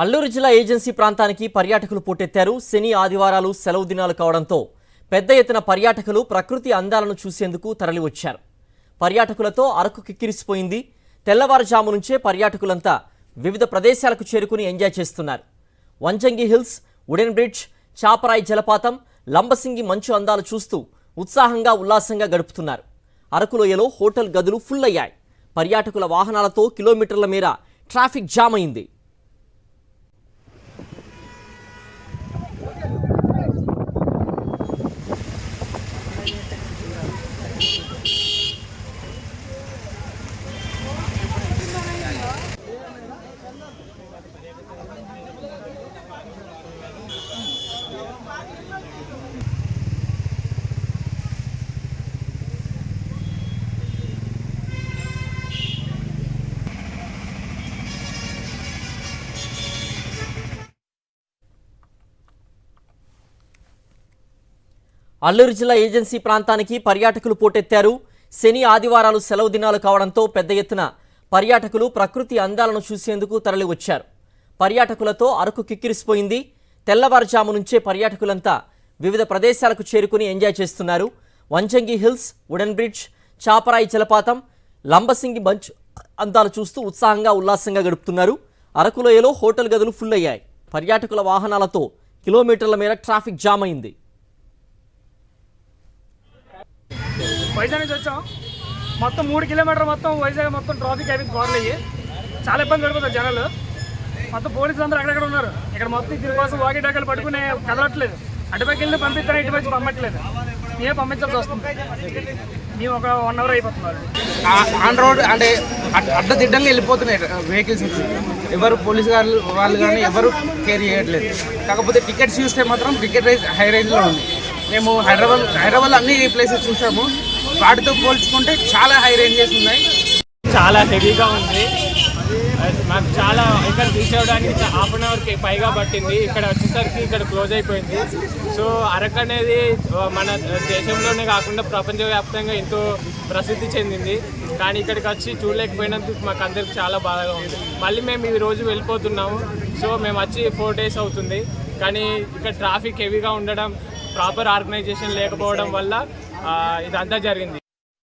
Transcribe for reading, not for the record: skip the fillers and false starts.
అల్లూరు జిల్లా ఏజెన్సీ ప్రాంతానికి పర్యాటకులు పోటెత్తారు. శని ఆదివారాలు సెలవు దినాలు కావడంతో పెద్ద ఎత్తున పర్యాటకులు ప్రకృతి అందాలను చూసేందుకు తరలివచ్చారు. పర్యాటకులతో అరకు కిక్కిరిసిపోయింది. తెల్లవారుజాము నుంచే పర్యాటకులంతా వివిధ ప్రదేశాలకు చేరుకుని ఎంజాయ్ చేస్తున్నారు. Vanjangi hills, wooden bridge, Chaparai జలపాతం, లంబసింగి మంచు అందాలు చూస్తూ ఉత్సాహంగా ఉల్లాసంగా గడుపుతున్నారు. అరకులోయలో హోటల్ గదులు ఫుల్ అయ్యాయి. పర్యాటకుల వాహనాలతో కిలోమీటర్ల మేర ట్రాఫిక్ జామ్ అయింది. అల్లూరు జిల్లా ఏజెన్సీ ప్రాంతానికి పర్యాటకులు పోటెత్తారు. శని ఆదివారాలు సెలవు దినాలు కావడంతో పెద్ద ఎత్తున పర్యాటకులు ప్రకృతి అందాలను చూసేందుకు తరలివచ్చారు. పర్యాటకులతో అరకు కిక్కిరిసిపోయింది. తెల్లవారుజాము నుంచే పర్యాటకులంతా వివిధ ప్రదేశాలకు చేరుకుని ఎంజాయ్ చేస్తున్నారు. Vanjangi hills, wooden bridge, Chaparai జలపాతం, లంబసింగి మంచు అందాలు చూస్తూ ఉత్సాహంగా ఉల్లాసంగా గడుపుతున్నారు. అరకులోయలో హోటల్ గదులు ఫుల్ అయ్యాయి. పర్యాటకుల వాహనాలతో కిలోమీటర్ల మేర ట్రాఫిక్ జామ్ అయింది. వైజాగ్ నుంచి వచ్చాం. మొత్తం 3 కిలోమీటర్ మొత్తం వైజాగ్ మొత్తం ట్రాఫిక్ అయిపోయింది. కార్లు అయ్యి చాలా ఇబ్బంది పడిపోతారు జనాలు. మొత్తం పోలీసులు అందరూ అక్కడక్కడ ఉన్నారు. ఇక్కడ మొత్తం దీనికోసం వాకి డాకలు పట్టుకునే కదలట్లేదు. అటుపైకి వెళ్ళి పంపిస్తారా, ఇటు వచ్చి పంపట్లేదు. మేమే పంపించాల్సి వస్తుంది. మేము ఒక 1 అవర్ అయిపోతున్నారు. ఆన్ రోడ్ అంటే అడ్డదిడ్డంగా వెళ్ళిపోతున్నాయి వెహికల్స్ వచ్చి. ఎవరు పోలీసు వాళ్ళు కానీ ఎవరు కేర్ చేయట్లేదు. కాకపోతే టికెట్స్ చూస్తే మాత్రం టికెట్ రేంజ్ హై రేంజ్లో ఉంది. మేము హైదరాబాద్ అన్ని ప్లేసెస్ చూసాము. వాటితో పోల్చుకుంటే చాలా హై రేంజెస్ ఉన్నాయి. చాలా హెవీగా ఉంది. మాకు చాలా ఇక్కడ రీచ్ అవ్వడానికి ½ అన్ అవర్కి పైగా పట్టింది. ఇక్కడ వచ్చేసరికి ఇక్కడ క్లోజ్ అయిపోయింది. సో అరకు అనేది మన దేశంలోనే కాకుండా ప్రపంచవ్యాప్తంగా ఎంతో ప్రసిద్ధి చెందింది. కానీ ఇక్కడికి వచ్చి చూడలేకపోయినందుకు మాకు అందరికి చాలా బాధగా ఉంది. మళ్ళీ మేము ఈ రోజు వెళ్ళిపోతున్నాము. సో మేము వచ్చి 4 డేస్ అవుతుంది. కానీ ఇక్కడ ట్రాఫిక్ హెవీగా ఉండడం, ప్రాపర్ ఆర్గనైజేషన్ లేకపోవడం వల్ల ఇదంతా జరిగింది.